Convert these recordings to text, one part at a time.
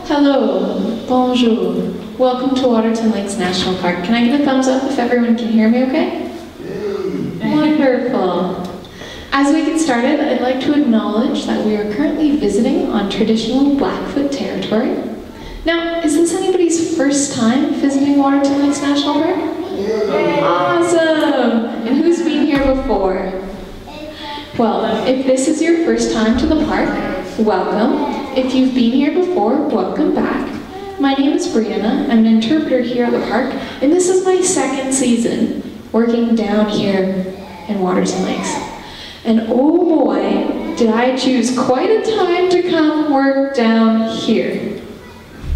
Hello, bonjour. Welcome to Waterton Lakes National Park. Can I get a thumbs up if everyone can hear me okay? Wonderful. As we get started, I'd like to acknowledge that we are currently visiting on traditional Blackfoot territory. Now, is this anybody's first time visiting Waterton Lakes National Park? Awesome! And who's been here before? Well, if this is your first time to the park, welcome. If you've been here before, welcome back. My name is Brianna. I'm an interpreter here at the park, and this is my second season working down here in Waterton Lakes. And oh boy, did I choose quite a time to come work down here.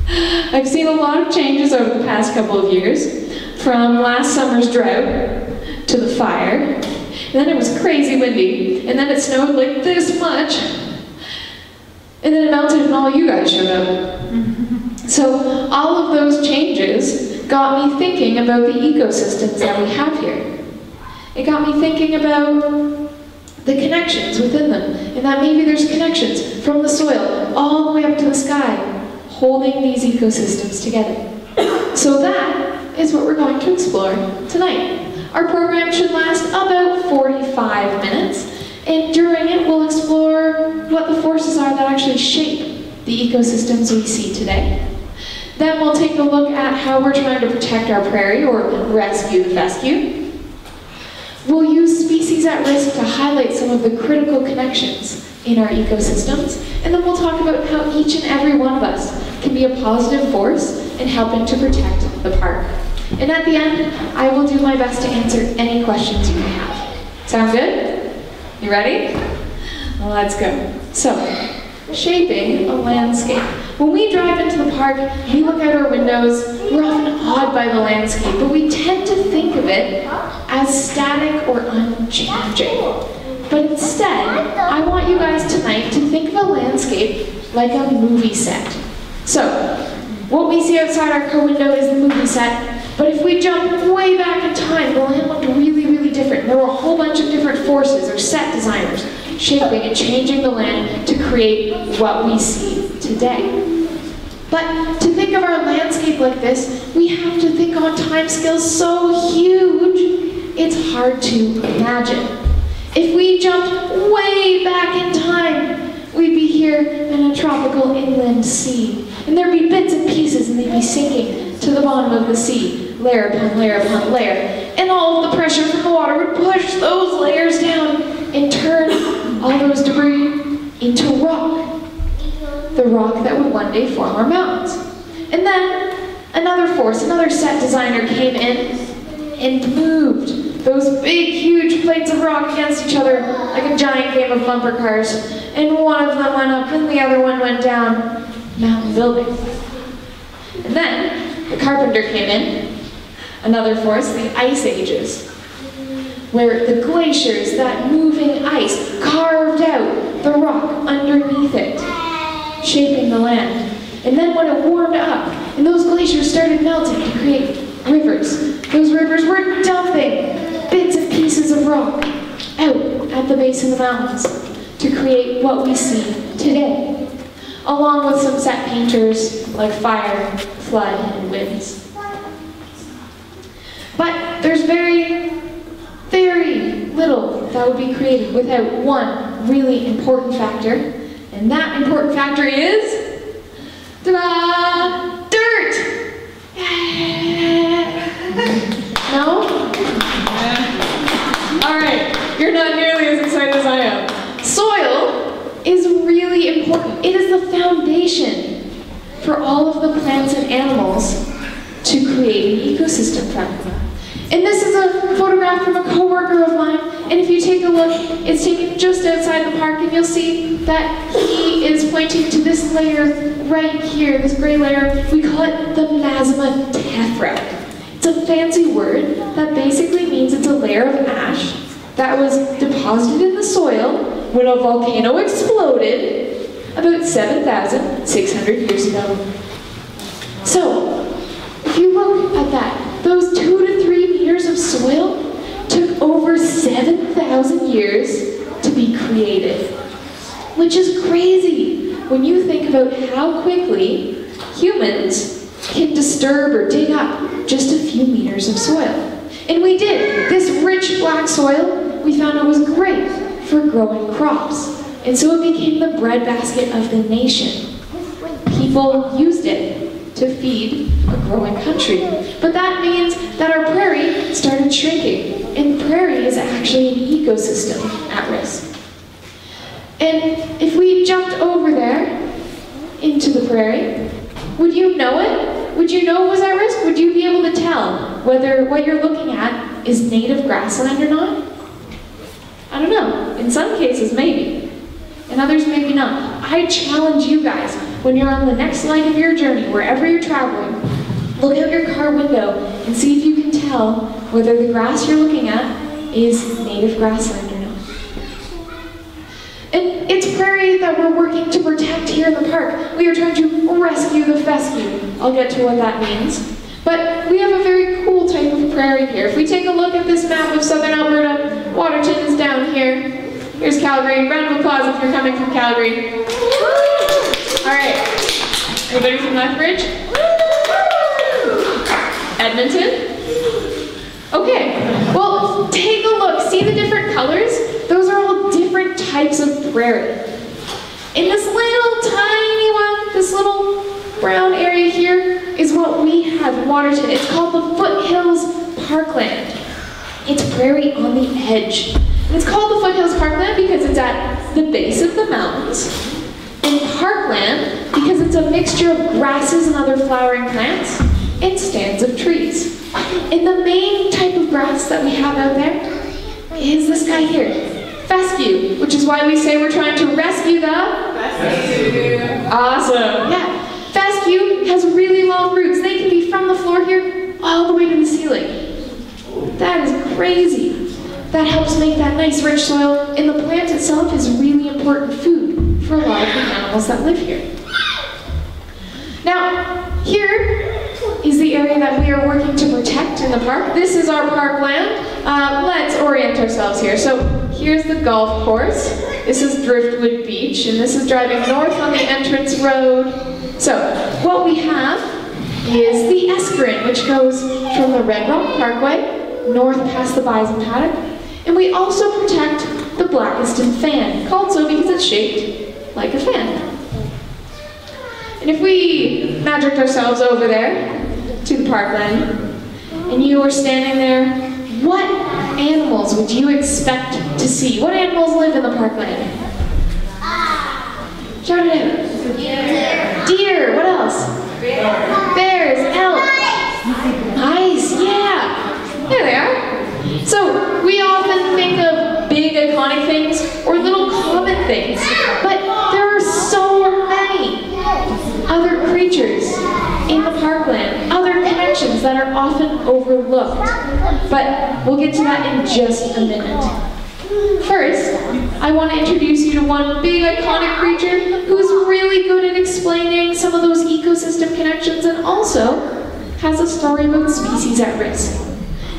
I've seen a lot of changes over the past couple of years, from last summer's drought to the fire, and then it was crazy windy, and then it snowed like this much, and then it melted and all you guys showed up. So all of those changes got me thinking about the ecosystems that we have here. It got me thinking about the connections within them, and that maybe there's connections from the soil all the way up to the sky, holding these ecosystems together. So that is what we're going to explore tonight. Our program should last about 45 minutes, and during it we'll explore what the forces are that actually shape the ecosystems we see today. Then we'll take a look at how we're trying to protect our prairie, or rescue the fescue. We'll use species at risk to highlight some of the critical connections in our ecosystems, and then we'll talk about how each and every one of us can be a positive force in helping to protect the park. And at the end, I will do my best to answer any questions you may have. Sound good? You ready? Well, let's go. So, shaping a landscape. When we drive into the park, we look out our windows, we're often awed by the landscape, but we tend to think of it as static or unchanging. But instead, I want you guys tonight to think of a landscape like a movie set. So, what we see outside our car window is the movie set, but if we jump way back in time, the land looked really, really different. There were a whole bunch of different forces or set designers shaping and changing the land to create what we see today. But to think of our landscape like this, we have to think on timescales so huge, it's hard to imagine. If we jumped way back in time, we'd be here in a tropical inland sea. And there'd be bits and pieces and they'd be sinking to the bottom of the sea, layer upon layer upon layer. And all of the pressure from the water would push those layers down and turn all those debris into rock. The rock that would one day form our mountains. And then another force, another set designer came in and moved those big, huge plates of rock against each other like a giant game of bumper cars. And one of them went up and the other one went down, mountain building. And then the carpenter came in, another force, the ice ages, where the glaciers, that moving ice, carved out the rock underneath it, shaping the land. And then when it warmed up, and those glaciers started melting to create rivers, those rivers were dumping bits and pieces of rock out at the base of the mountains to create what we see today, along with some set painters like fire, flood, and winds. But there's very, very little that would be created without one really important factor, and that important factor is, ta-da, dirt! No? All right, you're not nearly as excited as I am. Soil is really important. It is the foundation for all of the plants and animals to create an ecosystem from. And this is a photograph from a coworker of mine, and if you take a look, it's taken just outside the park, and you'll see that he is pointing to this layer right here, this gray layer. We call it the Mazama tephra. It's a fancy word that basically means it's a layer of ash that was deposited in the soil when a volcano exploded about 7,600 years ago. So, if you look at that, those 2 to 3 meters of soil took over 7,000 years to be created, which is crazy when you think about how quickly humans can disturb or dig up just a few meters of soil. And we did. This rich black soil, we found it was great for growing crops. And so it became the breadbasket of the nation. People used it to feed a growing country. But that means that our prairie started shrinking. And the prairie is actually an ecosystem at risk. And if we jumped over there into the prairie, would you know it? Would you know it was at risk? Would you be able to tell whether what you're looking at is native grassland or not? I don't know. In some cases, maybe. In others, maybe not. I challenge you guys, when you're on the next leg of your journey, wherever you're traveling, look out your car window and see if you can tell whether the grass you're looking at is native grassland or not. And it's prairie that we're working to protect here in the park. We are trying to rescue the fescue. I'll get to what that means. But we have a very cool type of prairie here. If we take a look at this map of southern Alberta, Waterton is down here. Here's Calgary. Round of applause if you're coming from Calgary. All right. Anybody from Lethbridge? Edmonton? Okay. Well, take a look. See the different colors? Those are all different types of prairie. In this little tiny one, this little brown area here, is what we have in Waterton. It's called the Foothills Parkland. It's prairie on the edge. And it's called the Foothills Parkland because it's at the base of the mountains. And parkland because it's a mixture of grasses and other flowering plants and stands of trees. And the main type of grass that we have out there is this guy here, fescue, which is why we say we're trying to rescue the fescue. Awesome. Yeah. Fescue has really long roots. They can be from the floor here all the way to the ceiling. That is crazy. That helps make that nice rich soil, and the plant itself is really important food for a lot of the animals that live here. Now, here is the area that we are working to protect in the park. This is our parkland. Let's orient ourselves here. So here's the golf course. This is Driftwood Beach, and this is driving north on the entrance road. So what we have is the Eskerin, which goes from the Red Rock Parkway north past the bison paddock. And we also protect the Blackiston Fan, called so because it's shaped like a fan. And if we magicked ourselves over there to the parkland, and you were standing there, what animals would you expect to see? What animals live in the parkland? Shout it out. Deer. Deer. What else? Bears. Elk. Nice. Yeah. There they are. So we often think of big iconic things or little common things, but there are so many other creatures in the parkland, other connections that are often overlooked. But we'll get to that in just a minute. First, I want to introduce you to one big iconic creature who's really good at explaining some of those ecosystem connections and also has a story about species at risk.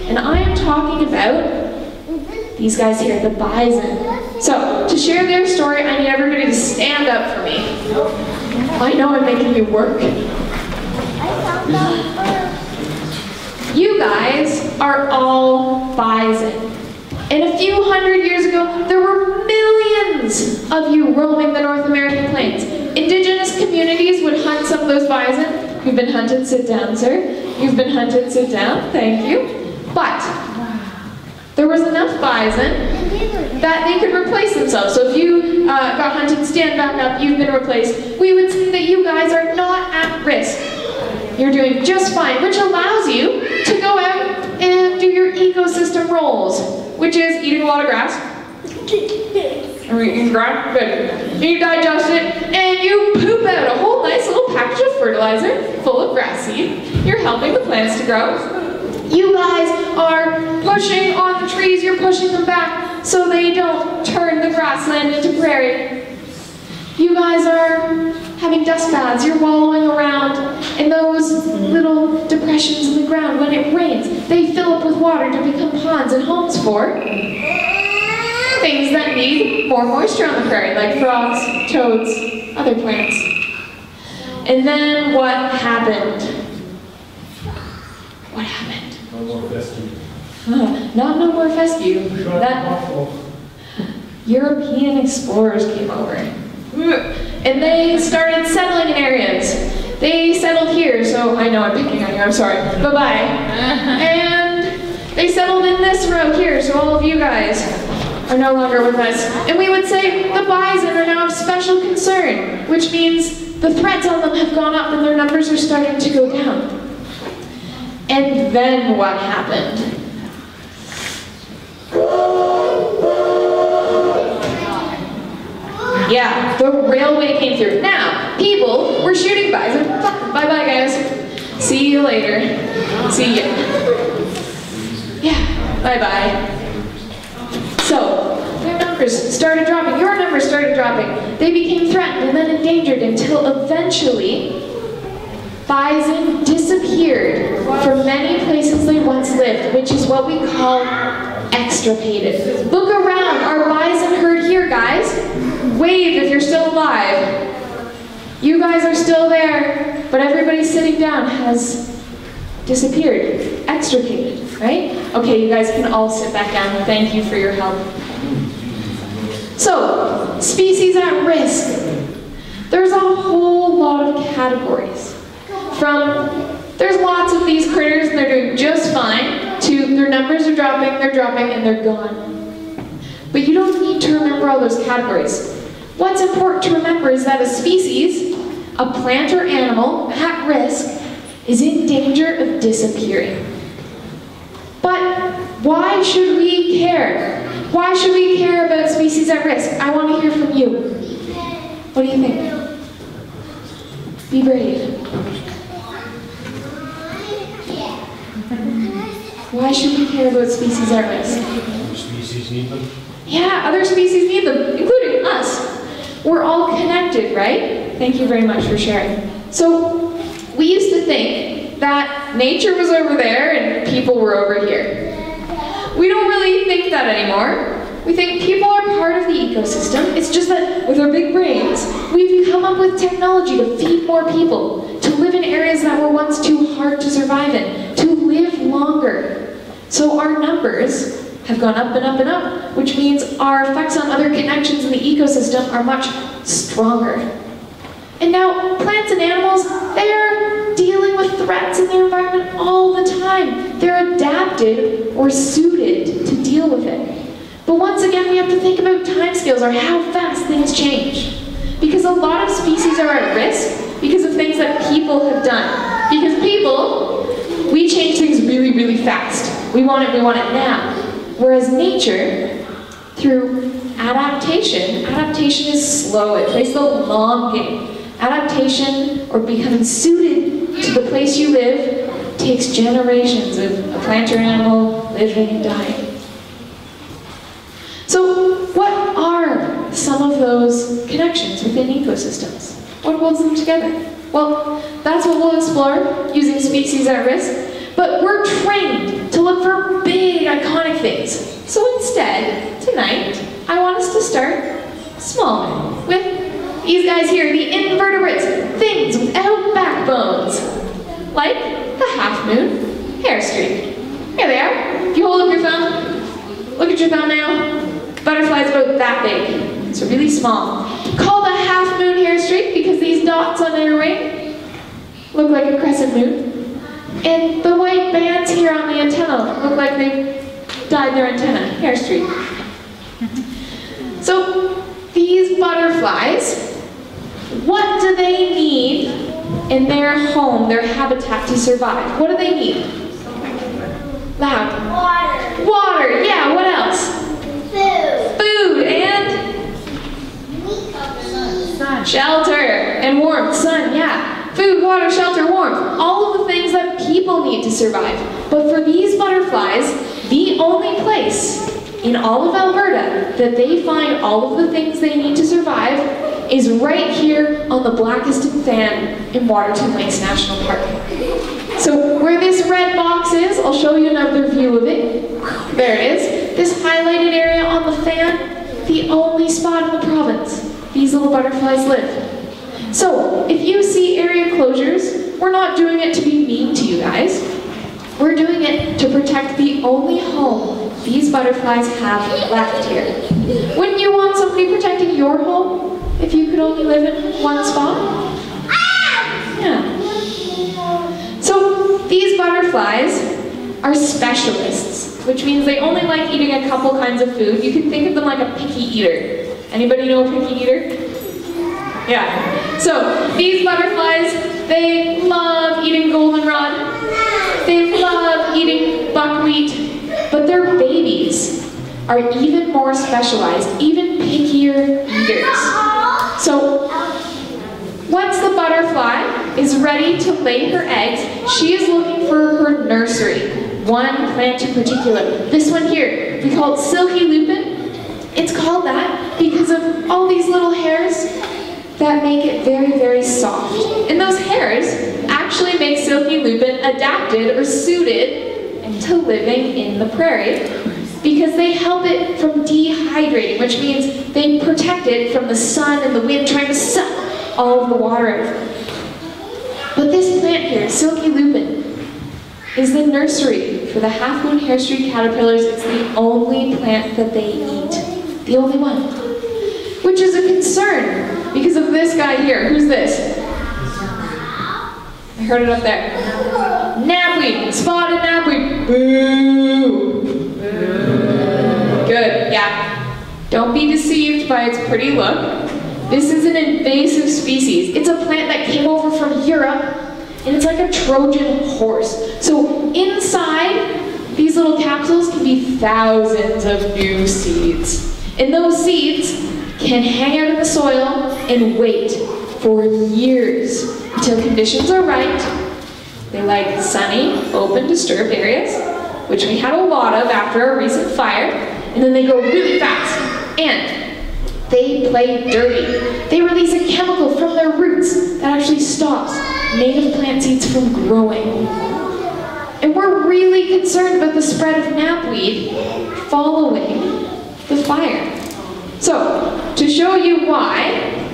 And I am talking about these guys here, the bison. So, to share their story, I need everybody to stand up for me. I know I'm making you work. You guys are all bison. And a few hundred years ago, there were millions of you roaming the North American plains. Indigenous communities would hunt some of those bison. You've been hunted, sit down, sir. You've been hunted, sit down, thank you. But there was enough bison that they could replace themselves. So if you got hunted, stand back up, you've been replaced, we would say that you guys are not at risk. You're doing just fine, which allows you to go out and do your ecosystem roles, which is eating a lot of grass. And we eat grass, good. You digest it, and you poop out a whole nice little package of fertilizer full of grass seed. You're helping the plants to grow. You guys are pushing on the trees, you're pushing them back so they don't turn the grassland into prairie. You guys are having dust baths, you're wallowing around in those little depressions in the ground. When it rains, they fill up with water to become ponds and homes for things that need more moisture on the prairie, like frogs, toads, other plants. And then what happened? What happened? No more fescue. Not no more fescue. That European explorers came over. And they started settling in areas. They settled here, so I know I'm picking on you, I'm sorry. Bye-bye. And they settled in this row here, so all of you guys are no longer with us. And we would say the bison are now of special concern, which means the threats on them have gone up and their numbers are starting to go down. And then what happened? Yeah, the railway came through. Now, people were shooting bison. Bye-bye, guys. See you later. See ya. Yeah, bye-bye. So, their numbers started dropping. Your numbers started dropping. They became threatened and then endangered until eventually bison disappeared from many places they once lived, which is what we call extirpated. Look around. Our bison herd here, guys. Wave if you're still alive. You guys are still there, but everybody sitting down has disappeared, extricated, right? Okay, you guys can all sit back down. Thank you for your help. So, species at risk. There's a whole lot of categories. From, there's lots of these critters and they're doing just fine, to their numbers are dropping, and they're gone. But you don't need to remember all those categories. What's important to remember is that a species, a plant or animal at risk, is in danger of disappearing. But why should we care? Why should we care about species at risk? I want to hear from you. What do you think? Be brave. Why should we care about species at risk? Other species need them. Yeah, other species need them, including us. We're all connected, right? Thank you very much for sharing. So, we used to think that nature was over there and people were over here. We don't really think that anymore. We think people are part of the ecosystem. It's just that with our big brains, we've come up with technology to feed more people, to live in areas that were once too hard to survive in, to live longer. So our numbers have gone up and up and up, which means our effects on other connections in the ecosystem are much stronger. And now, plants and animals, they're dealing with threats in their environment all the time. They're adapted or suited to deal with it. But once again, we have to think about timescales or how fast things change. Because a lot of species are at risk because of things that people have done. Because people, we change things really, really fast. We want it now. Whereas nature, through adaptation is slow. It plays the long game. Adaptation, or becoming suited to the place you live, takes generations of a plant or animal living and dying. So, what are some of those connections within ecosystems? What holds them together? Well, that's what we'll explore using species at risk. But we're trained to look for big, iconic things. So instead, tonight, I want us to start small, with these guys here, the invertebrates, things without backbones. Like the half-moon hair streak. Here they are. If you hold up your thumb, look at your thumbnail. Butterfly's about that big, so really small. Called a half-moon hair streak because these dots on their wing look like a crescent moon. And the white bands here on the antenna look like they've dyed their antenna, hair streak. So these butterflies, what do they need in their home, their habitat to survive? What do they need? Loud. Water. Water, yeah, what else? Food. Food and? Sun. Shelter and warmth, sun, yeah. Food, water, shelter, warmth, all of the things that people need to survive. But for these butterflies, the only place in all of Alberta that they find all of the things they need to survive is right here on the Blackiston Fan in Waterton Lakes National Park. So where this red box is, I'll show you another view of it. There it is. This highlighted area on the fan, the only spot in the province these little butterflies live. So, if you see area closures, we're not doing it to be mean to you guys. We're doing it to protect the only home these butterflies have left here. Wouldn't you want somebody protecting your home if you could only live in one spot? Yeah. So, these butterflies are specialists, which means they only like eating a couple kinds of food. You can think of them like a picky eater. Anybody know a picky eater? Yeah. So, these butterflies, they love eating goldenrod. They love eating buckwheat. But their babies are even more specialized, even pickier eaters. So, once the butterfly is ready to lay her eggs, she is looking for her nursery. One plant in particular. This one here, we call it silky lupin. It's called that because of all these little hairs that make it very, very soft. And those hairs actually make silky lupin adapted or suited into living in the prairie because they help it from dehydrating, which means they protect it from the sun and the wind trying to suck all of the water out of it. But this plant here, silky lupin, is the nursery for the half-moon hairstreak caterpillars. It's the only plant that they eat. The only one. Which is a concern because of this guy here. Who's this? I heard it up there. Knapweed. Spotted knapweed. Boo! Good, yeah. Don't be deceived by its pretty look. This is an invasive species. It's a plant that came over from Europe, and it's like a Trojan horse. So inside these little capsules can be thousands of new seeds. And those seeds can hang out in the soil and wait for years until conditions are right. They like sunny, open, disturbed areas, which we had a lot of after our recent fire, and then they go really fast. And they play dirty. They release a chemical from their roots that actually stops native plant seeds from growing. And we're really concerned about the spread of knapweed following the fire. So, to show you why,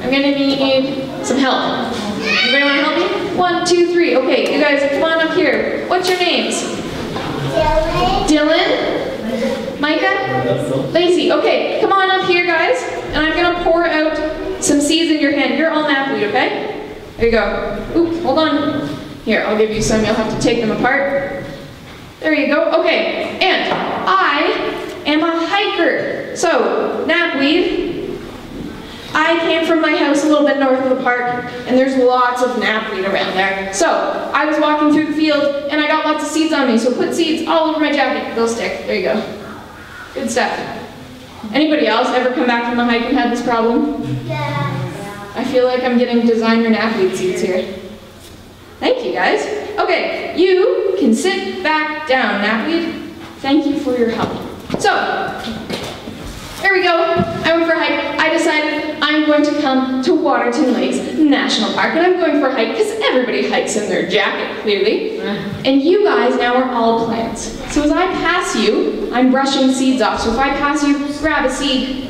I'm gonna need some help. Anybody wanna help me? 1, 2, 3. Okay, you guys, come on up here. What's your names? Dylan. Dylan? Micah? Lacey. Okay, come on up here, guys. And I'm gonna pour out some seeds in your hand. You're all knapweed, okay? There you go. Oops, hold on. Here, I'll give you some. You'll have to take them apart. There you go. Okay, and I am a hiker. So, knapweed, I came from my house a little bit north of the park, and there's lots of knapweed around there. So, I was walking through the field, and I got lots of seeds on me, so put seeds all over my jacket. They'll stick. There you go. Good stuff. Anybody else ever come back from the hike and had this problem? Yes. I feel like I'm getting designer knapweed seeds here. Thank you, guys. Okay, you can sit back down, knapweed. Thank you for your help. So, there we go. I went for a hike. I decided I'm going to come to Waterton Lakes National Park, and I'm going for a hike because everybody hikes in their jacket, clearly. And you guys now are all plants. So as I pass you, I'm brushing seeds off. So if I pass you, grab a seed.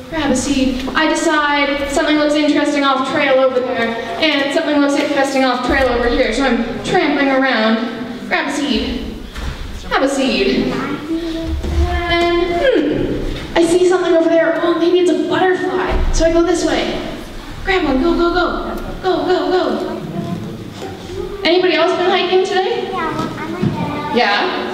Grab a seed. I decide something looks interesting off trail over there, and something looks interesting off trail over here. So I'm trampling around. Grab a seed. Have a seed. And I see something over there. Oh, maybe it's a butterfly. So I go this way. Grab one. Go, go, go. Go, go, go. Anybody else been hiking today? Yeah?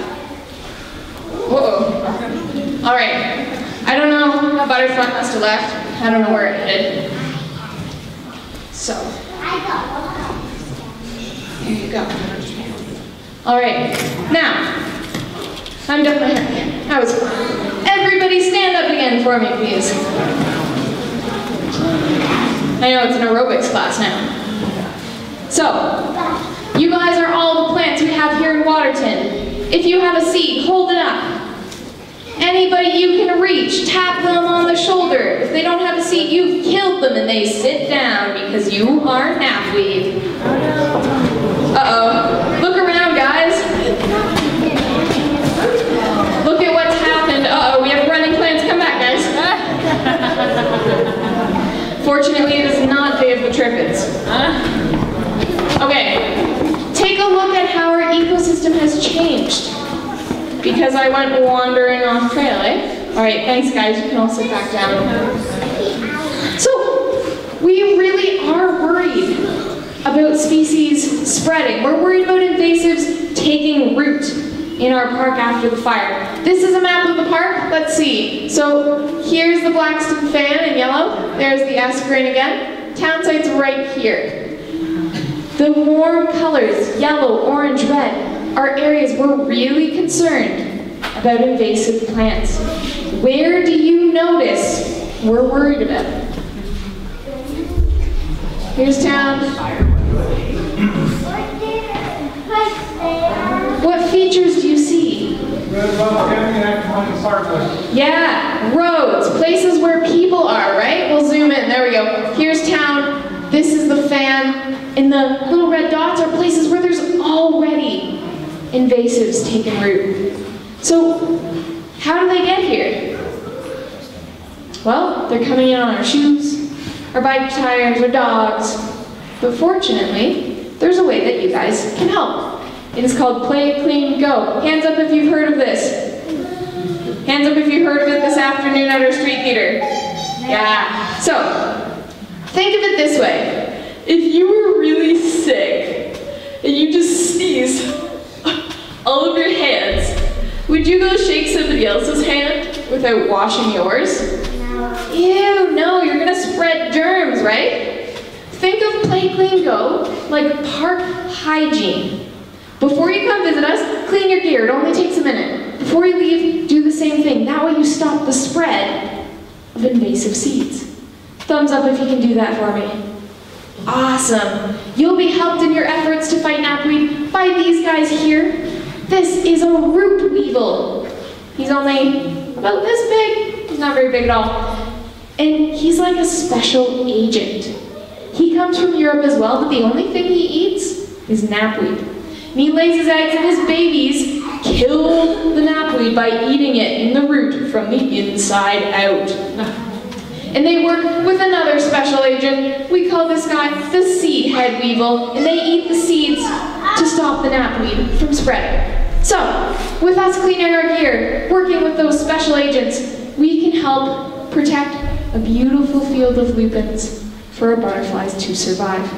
Whoa. All right. I don't know. A butterfly must have left. I don't know where it headed. So. Here you go. All right. Now, I'm done my hair. That was fun. Everybody stand up again for me, please. I know it's an aerobics class now. So, you guys are all the plants we have here in Waterton. If you have a seed, hold it up. Anybody you can reach, tap them on the shoulder. If they don't have a seed, you've killed them and they sit down because you are knapweed. Uh-oh. Look around, guys. Look at what's happened. Uh-oh, we have running plants. Come back, guys. Unfortunately, it is not Day of the Triffids. Okay, take a look at how our ecosystem has changed. Because I went wandering off trail, eh? All right, thanks guys, you can all sit back down. So, we really are worried about species spreading. We're worried about invasives taking root in our park after the fire. This is a map of the park. Let's see. So here's the Blackstone fan in yellow. There's the Asgreen again. Town site's right here. The warm colors, yellow, orange, red, are areas we're really concerned about invasive plants. Where do you notice we're worried about? Here's town. What features do you see? Yeah, roads, places where people are, right? We'll zoom in, there we go. Here's town, this is the fan, and the little red dots are places where there's already invasives taking root. So, how do they get here? Well, they're coming in on our shoes, our bike tires, our dogs. But fortunately, there's a way that you guys can help. It is called Play Clean Go. Hands up if you've heard of this. Hands up if you've heard of it this afternoon at our street theater. Yeah. So, think of it this way. If you were really sick and you just sneezed all over your hands, would you go shake somebody else's hand without washing yours? No. Ew, no, you're gonna spread germs, right? Think of Play Clean Go like park hygiene. Before you come visit us, clean your gear. It only takes a minute. Before you leave, do the same thing. That way you stop the spread of invasive seeds. Thumbs up if you can do that for me. Awesome. You'll be helped in your efforts to fight knapweed by these guys here. This is a root weevil. He's only about this big. He's not very big at all. And he's like a special agent. He comes from Europe as well, but the only thing he eats is knapweed. And he lays his eggs and his babies kill the knapweed by eating it in the root from the inside out. And they work with another special agent. We call this guy the seed head weevil, and they eat the seeds to stop the knapweed from spreading. So, with us cleaning our gear, working with those special agents, we can help protect a beautiful field of lupins for our butterflies to survive.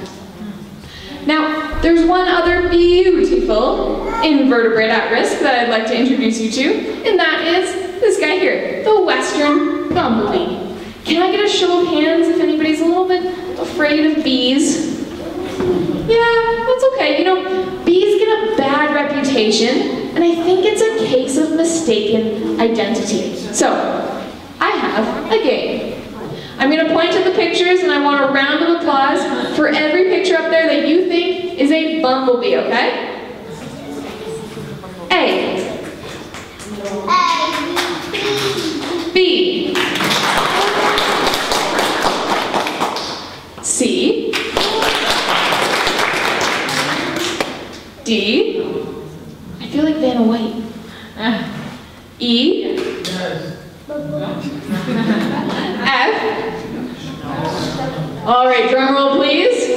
Now, there's one other beautiful invertebrate at risk that I'd like to introduce you to, and that is this guy here, the western bumblebee. Can I get a show of hands if anybody's a little bit afraid of bees? Yeah, that's okay. You know, bees get a bad reputation, and I think it's a case of mistaken identity. So, I have a game. I'm going to point to the pictures, and I want a round of applause for every picture up there that you think is a bumblebee, okay? A. B. C. D. I feel like Vanna White. E. F. All right, drum roll please.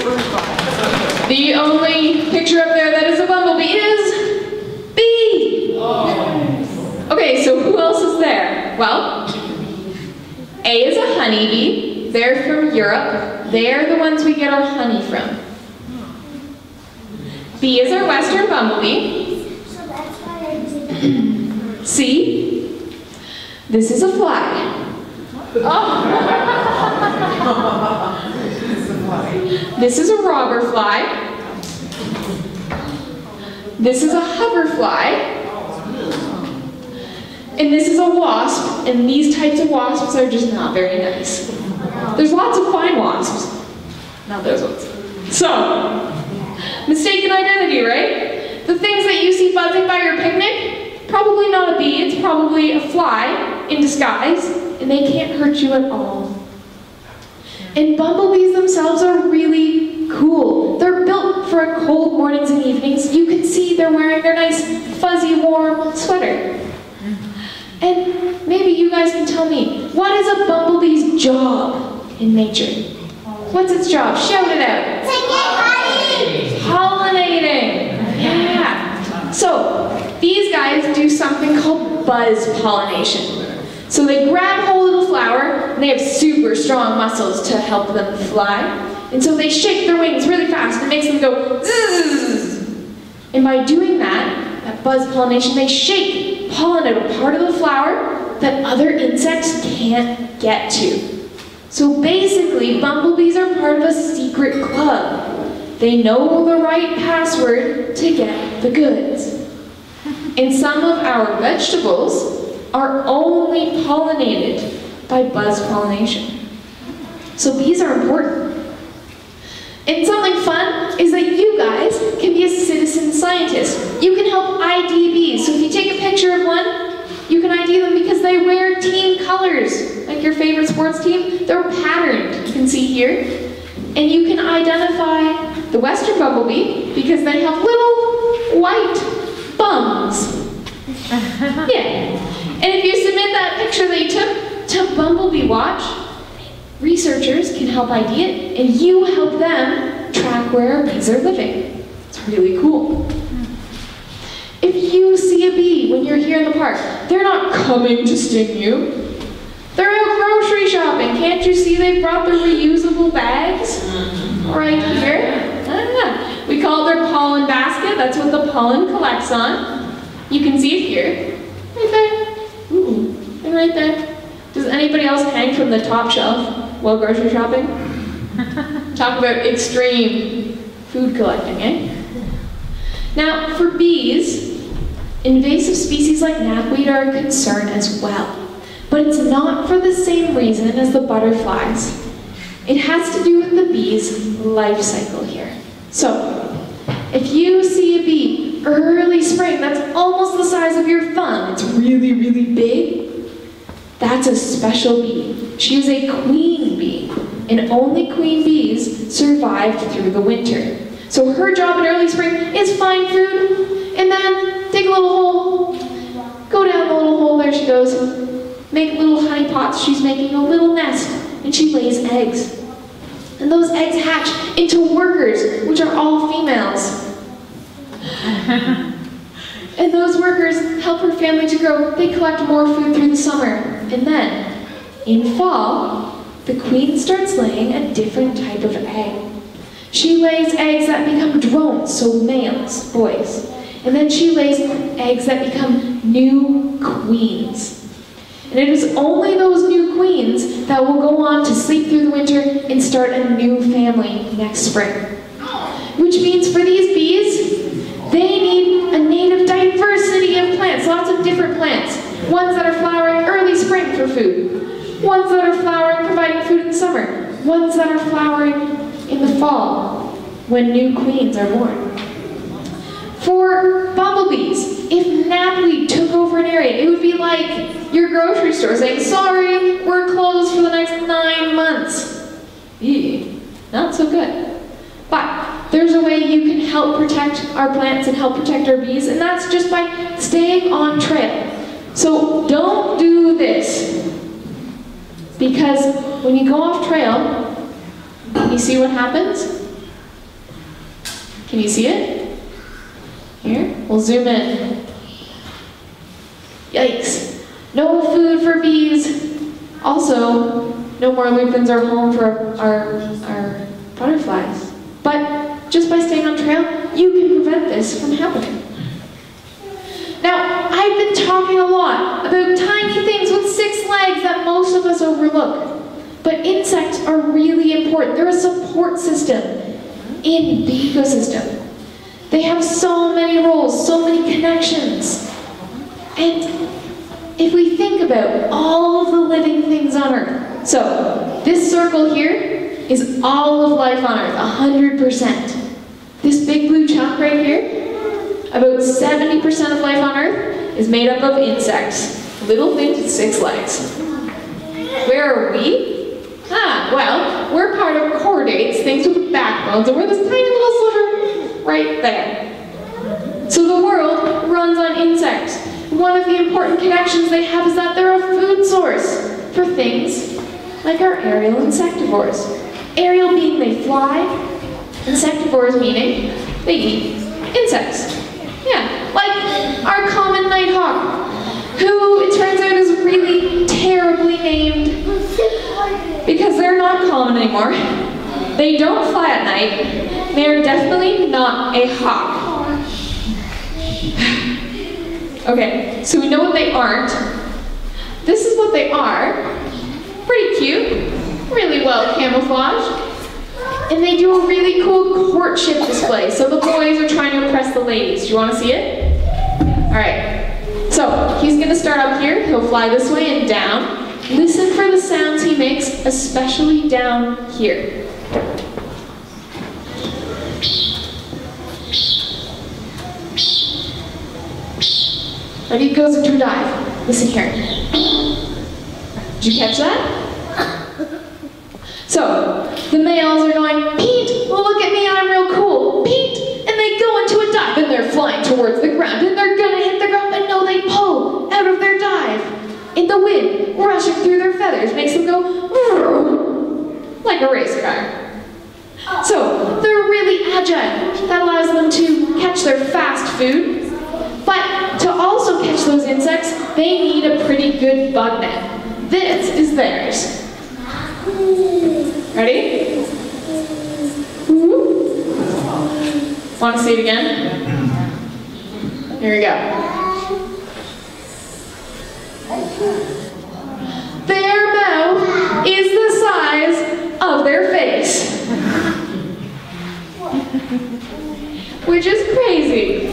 The only picture up there that is a bumblebee is B. Okay, so who else is there? Well, A is a honeybee. They're from Europe. They're the ones we get our honey from. B is our western bumblebee. C, this is a fly. Oh. This is a robber fly. This is a hoverfly. And this is a wasp, and these types of wasps are just not very nice. There's lots of fine wasps. Not those ones. So, mistaken identity, right? The things that you see buzzing by your picnic, probably not a bee, it's probably a fly in disguise, and they can't hurt you at all. And bumblebees themselves are really cool. They're built for cold mornings and evenings. You can see they're wearing their nice, fuzzy, warm sweater. And maybe you guys can tell me, what is a bumblebee's job in nature? What's its job? Shout it out. To get honey. Pollinating. Yeah. So, these guys do something called buzz pollination. So they grab hold of the flower, and they have super strong muscles to help them fly. And so they shake their wings really fast, and it makes them go zzz. And by doing that buzz pollination, they shake, pollinate a part of the flower that other insects can't get to. So basically, bumblebees are part of a secret club. They know the right password to get the goods. And some of our vegetables are only pollinated by buzz pollination. So bees are important. And something fun is that you guys can be a citizen scientist. You can help ID bees. So if you take a picture of one, you can ID them because they wear team colors, like your favorite sports team. They're patterned, you can see here. And you can identify the western bumblebee because they have little white bums. Yeah. And if you submit that picture that you took to Bumblebee Watch, researchers can help ID it, and you help them track where our bees are living. It's really cool. If you see a bee when you're here in the park, they're not coming to sting you. They're out grocery shopping. Can't you see they brought their reusable bags? Right here. We call it their pollen basket. That's what the pollen collects on. You can see it here. Right there. Ooh, and right there. Does anybody else hang from the top shelf while grocery shopping? Talk about extreme food collecting, eh? Now, for bees, invasive species like knapweed are a concern as well. But it's not for the same reason as the butterflies. It has to do with the bee's life cycle here. So, if you see a bee early spring that's almost the size of your thumb, it's really, really big, that's a special bee. She is a queen bee, and only queen bees survived through the winter. So her job in early spring is find food, and then dig a little hole, go down the little hole, there she goes, make little honey pots, she's making a little nest, and she lays eggs. And those eggs hatch into workers, which are all females. And those workers help her family to grow. They collect more food through the summer. And then, in fall, the queen starts laying a different type of egg. She lays eggs that become drones, so males, boys. And then she lays eggs that become new queens. And it is only those new queens that will go on to sleep through the winter and start a new family next spring. Which means for these bees, they need a native diversity of plants, lots of different plants. Ones that are flowering early spring for food. Ones that are flowering providing food in the summer. Ones that are flowering in the fall when new queens are born. For bumblebees, if knapweed took over an area, it would be like your grocery store saying, sorry, we're closed for the next 9 months. Eee, not so good. But there's a way you can help protect our plants and help protect our bees, and that's just by staying on trail. So don't do this, because when you go off trail, can you see what happens? Can you see it? Here, we'll zoom in. Yikes. No food for bees. Also, no more lupins or home for our butterflies. But just by staying on trail, you can prevent this from happening. Now, I've been talking a lot about tiny things with 6 legs that most of us overlook. But insects are really important. They're a support system in the ecosystem. They have so many roles, so many connections. And if we think about all of the living things on Earth, so this circle here is all of life on Earth, 100%. This big blue chunk right here, about 70% of life on Earth is made up of insects, little things with 6 legs. Where are we? Well, we're part of chordates, things with backbones, and we're this tiny little sliver right there. So the world runs on insects. One of the important connections they have is that they're a food source for things like our aerial insectivores. Aerial meaning they fly. Insectivores meaning they eat insects. Yeah, like our common nighthawk, who it turns out is really terribly named because they're not common anymore. They don't fly at night. They're definitely not a hawk. Okay, so we know what they aren't. This is what they are. Pretty cute, really well camouflaged. And they do a really cool courtship display. So the boys are trying to impress the ladies. Do you want to see it? All right. So he's going to start up here. He'll fly this way and down. Listen for the sounds he makes, especially down here. Ready? He goes into a dive. Listen here. Did you catch that? So, the males are going, Pete, well, look at me, I'm real cool. Pete! And they go into a dive, and they're flying towards the ground, and they're gonna hit the ground, but no, they pull out of their dive. And the wind, rushing through their feathers, makes them go, vroom, like a race car. So, they're really agile. That allows them to catch their fast food. But to also catch those insects, they need a pretty good bug net. This is theirs. Ready? Want to see it again? Here we go. Their mouth is the size of their face. Which is crazy.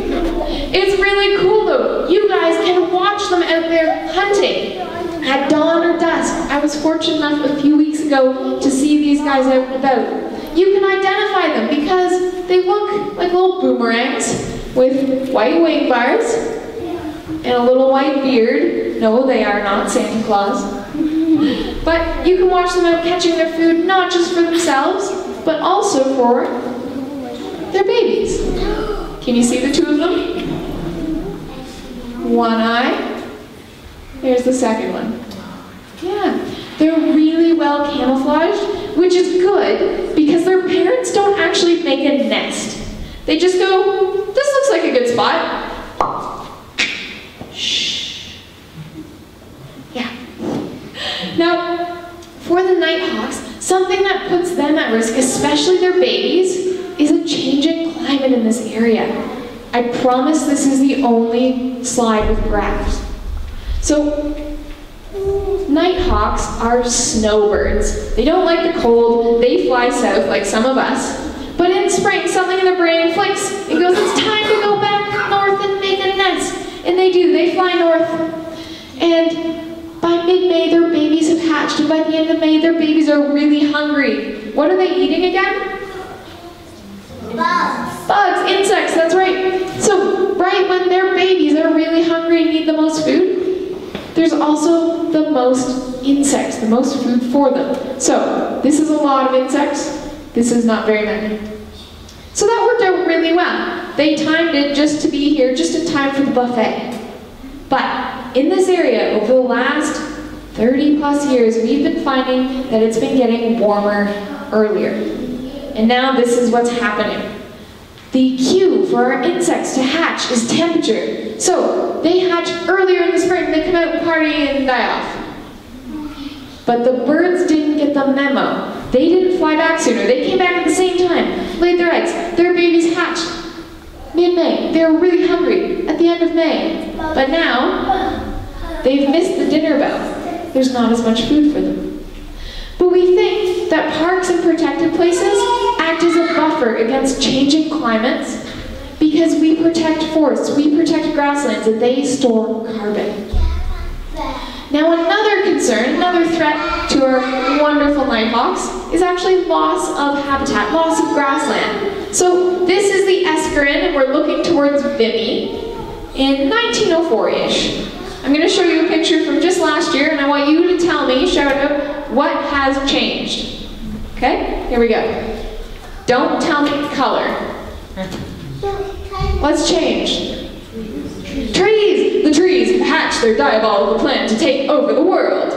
It's really cool though. You guys can watch them out there hunting. At dawn or dusk. I was fortunate enough a few weeks ago to see these guys out and about. You can identify them because they look like little boomerangs with white wing bars and a little white beard. No, they are not Santa Claus. But you can watch them out catching their food not just for themselves, but also for their babies. Can you see the two of them? One eye. There's the second one. Yeah, they're really well camouflaged, which is good because their parents don't actually make a nest. They just go, this looks like a good spot. Shh. Yeah. Now, for the nighthawks, something that puts them at risk, especially their babies, is a changing climate in this area. I promise this is the only slide with graphs. So, nighthawks are snowbirds. They don't like the cold, they fly south like some of us. But in spring, something in their brain flicks and goes, it's time to go back north and make a nest. And they do, they fly north. And by mid-May, their babies have hatched. And by the end of May, their babies are really hungry. What are they eating again? Bugs. Bugs, insects, that's right. So, right when their babies are really hungry and need the most food, there's also the most insects, the most food for them. So, this is a lot of insects. This is not very many. So that worked out really well. They timed it just to be here, just in time for the buffet. But in this area, over the last 30 plus years, we've been finding that it's been getting warmer earlier. And now this is what's happening. The cue for our insects to hatch is temperature. So they hatch earlier in the spring, they come out and party and die off. But the birds didn't get the memo. They didn't fly back sooner. They came back at the same time, laid their eggs. Their babies hatched mid-May. They were really hungry at the end of May. But now, they've missed the dinner bell. There's not as much food for them. But we think that parks and protected places act as a buffer against changing climates because we protect forests, we protect grasslands, and they store carbon. Now another concern, another threat to our wonderful nighthawks is actually loss of habitat, loss of grassland. So this is the Escarin, and we're looking towards Vimy in 1904-ish. I'm going to show you a picture from just last year, and I want you to tell me, shout out, what has changed. Okay, here we go. Don't tell me color. What's changed? Trees! The trees have hatched their diabolical plan to take over the world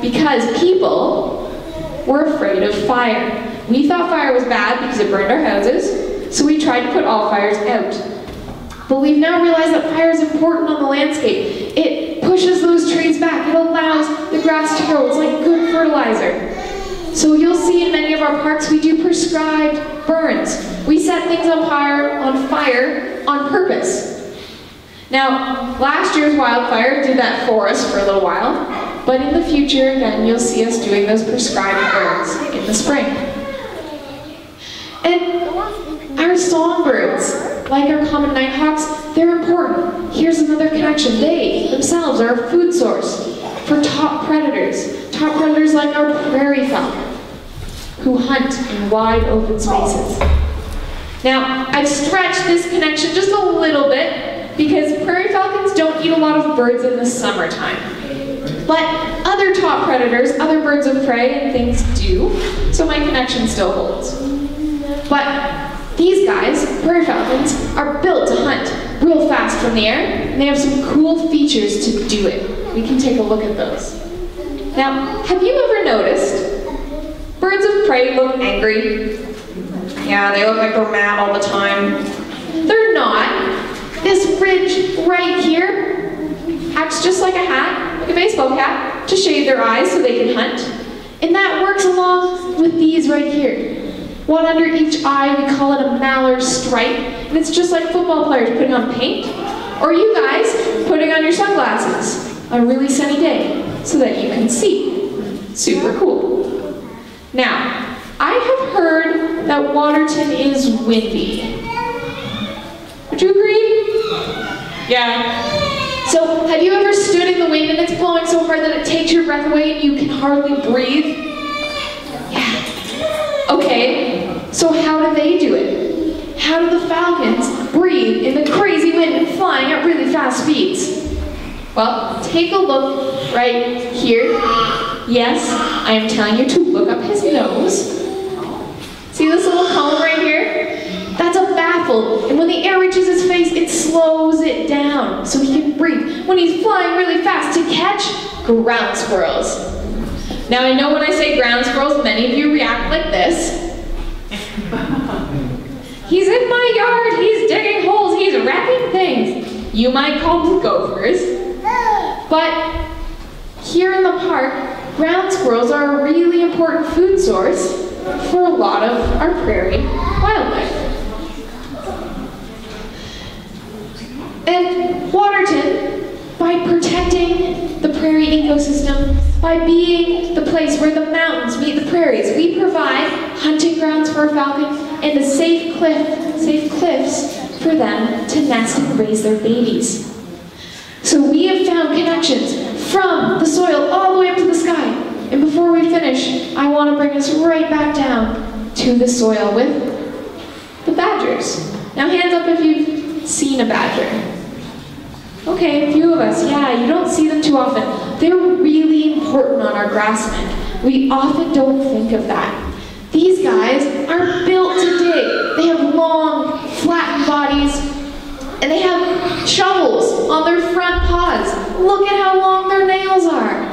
because people were afraid of fire. We thought fire was bad because it burned our houses, so we tried to put all fires out. But we've now realized that fire is important on the landscape. It pushes those trees back. It allows the grass to grow. It's like good fertilizer. So you'll see in many of our parks we do prescribed burns. We set things on fire on purpose. Now, last year's wildfire did that for us for a little while, but in the future, again, you'll see us doing those prescribed burns in the spring. And our songbirds, like our common nighthawks, they're important. Here's another connection. They themselves are a food source for top predators. Top predators like our prairie falcon, who hunt in wide open spaces. Now, I've stretched this connection just a little bit because prairie falcons don't eat a lot of birds in the summertime. But other top predators, other birds of prey and things do, so my connection still holds. But these guys, prairie falcons, are built to hunt real fast from the air, and they have some cool features to do it. We can take a look at those. Now, have you ever noticed birds of prey look angry? Yeah, they look like they're mad all the time. They're not. This ridge right here acts just like a hat, like a baseball cap, to shade their eyes so they can hunt. And that works along with these right here. One under each eye, we call it a malar stripe, and it's just like football players putting on paint, or you guys putting on your sunglasses on a really sunny day so that you can see. Super cool. Now, I have heard that Waterton is windy. Would you agree? Yeah. So, have you ever stood in the wind and it's blowing so hard that it takes your breath away and you can hardly breathe? Yeah. Okay, so how do they do it? How do the falcons breathe in the crazy wind and flying at really fast speeds? Well, take a look right here. Yes, I am telling you to look up his nose. See this little cone right here? That's a baffle, and when the air reaches his face, it slows it down so he can breathe when he's flying really fast to catch ground squirrels. Now I know when I say ground squirrels, many of you react like this. He's in my yard, he's digging holes, he's wrecking things. You might call them gophers. But here in the park, ground squirrels are a really important food source for a lot of our prairie wildlife. And Waterton, by protecting the prairie ecosystem, by being the place where the mountains meet the prairies, we provide hunting grounds for our falcon and a safe cliffs for them to nest and raise their babies. So we have found connections from the soil all the way up to the sky. And before we finish, I want to bring us right back down to the soil with the badgers. Now hands up if you've seen a badger. Okay, a few of us, yeah, you don't see them too often. They're really important on our grassland. We often don't think of that. These guys are built to dig. They have long, flattened bodies, and they have shovels on their front paws. Look at how long their nails are.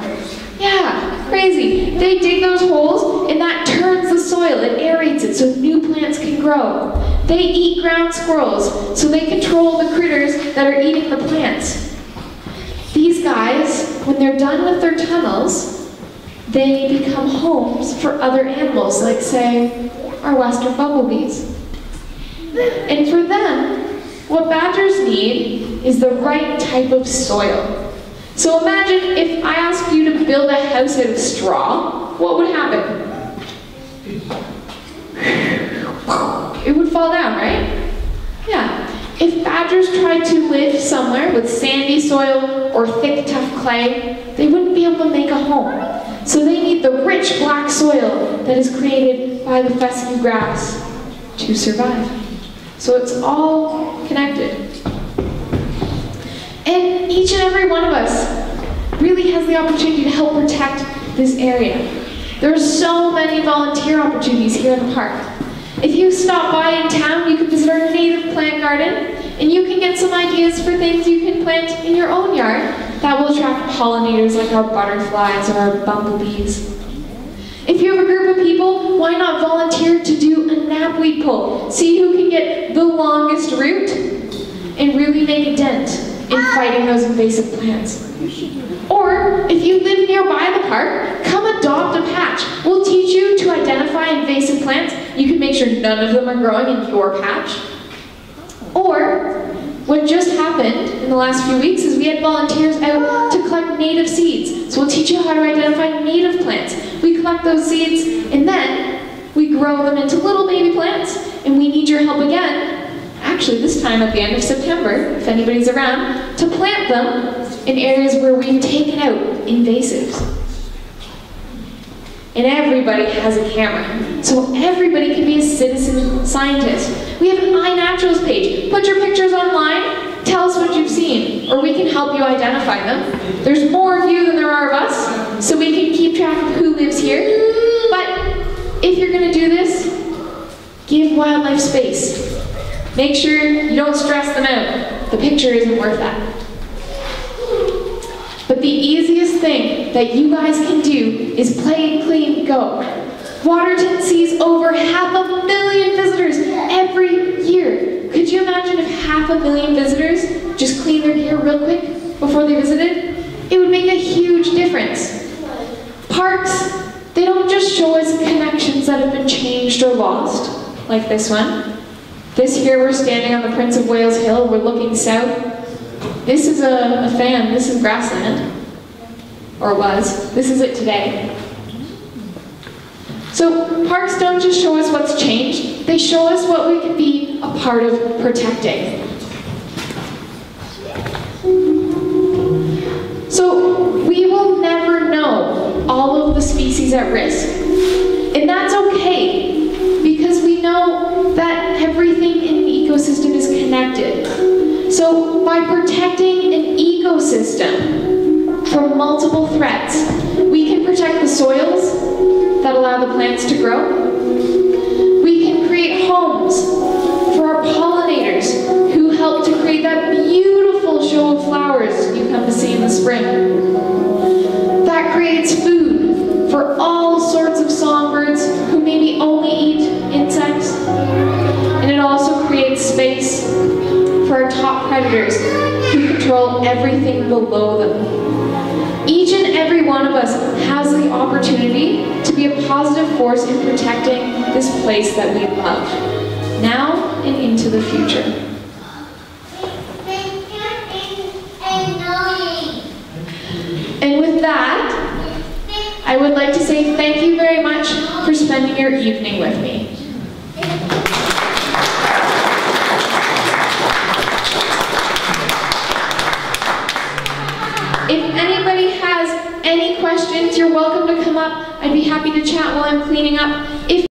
Yeah, crazy. They dig those holes, and that turns the soil. It aerates it so new plants can grow. They eat ground squirrels, so they control the critters that are eating the plants. These guys, when they're done with their tunnels, they become homes for other animals, like, say, our western bumblebees. And for them, what badgers need is the right type of soil. So imagine if I asked you to build a house out of straw, what would happen? It would fall down, right? Yeah. If badgers tried to live somewhere with sandy soil or thick, tough clay, they wouldn't be able to make a home. So they need the rich black soil that is created by the fescue grass to survive. So it's all connected. And each and every one of us really has the opportunity to help protect this area. There are so many volunteer opportunities here in the park. If you stop by in town, you can visit our native plant garden, and you can get some ideas for things you can plant in your own yard that will attract pollinators like our butterflies or our bumblebees. If you have a group of people, why not volunteer to do a knapweed pull? See who can get the longest route and really make a dent in fighting those invasive plants. Or, if you live nearby the park, come adopt a patch. We'll teach you to identify invasive plants. You can make sure none of them are growing in your patch. Or, what just happened in the last few weeks is we had volunteers out to collect native seeds. So we'll teach you how to identify native plants. We collect those seeds and then we grow them into little baby plants, and we need your help again, actually this time at the end of September, if anybody's around, to plant them in areas where we've taken out invasives. And everybody has a camera, so everybody can be a citizen scientist. We have an iNaturals page. Put your pictures online, tell us what you've seen, or we can help you identify them. There's more of you than there are of us, so we can keep track of who lives here. But if you're gonna do this, give wildlife space. Make sure you don't stress them out. The picture isn't worth that. But the easiest thing that you guys can do is play, clean, go. Waterton sees over 500,000 visitors every year. Could you imagine if 500,000 visitors just cleaned their gear real quick before they visited? It would make a huge difference. Parks, they don't just show us connections that have been changed or lost, like this one. This here, we're standing on the Prince of Wales Hill, we're looking south. This is a fan, this is grassland, or was. This is it today. So parks don't just show us what's changed, they show us what we can be a part of protecting. So we will never know all of the species at risk, and that's okay, because we know that everything in the ecosystem is connected. So by protecting an ecosystem from multiple threats, we can protect the soils that allow the plants to grow. We can create homes for our pollinators who help to create that beautiful show of flowers you come to see in the spring. That creates food for all sorts of songbirds who maybe only eat insects. And it also creates space for our top predators who control everything below them. Each and every one of us has the opportunity to be a positive force in protecting this place that we love, now and into the future. And with that, I would like to say thank you very much for spending your evening with me. If anybody has any questions, you're welcome to come up. I'd be happy to chat while I'm cleaning up. If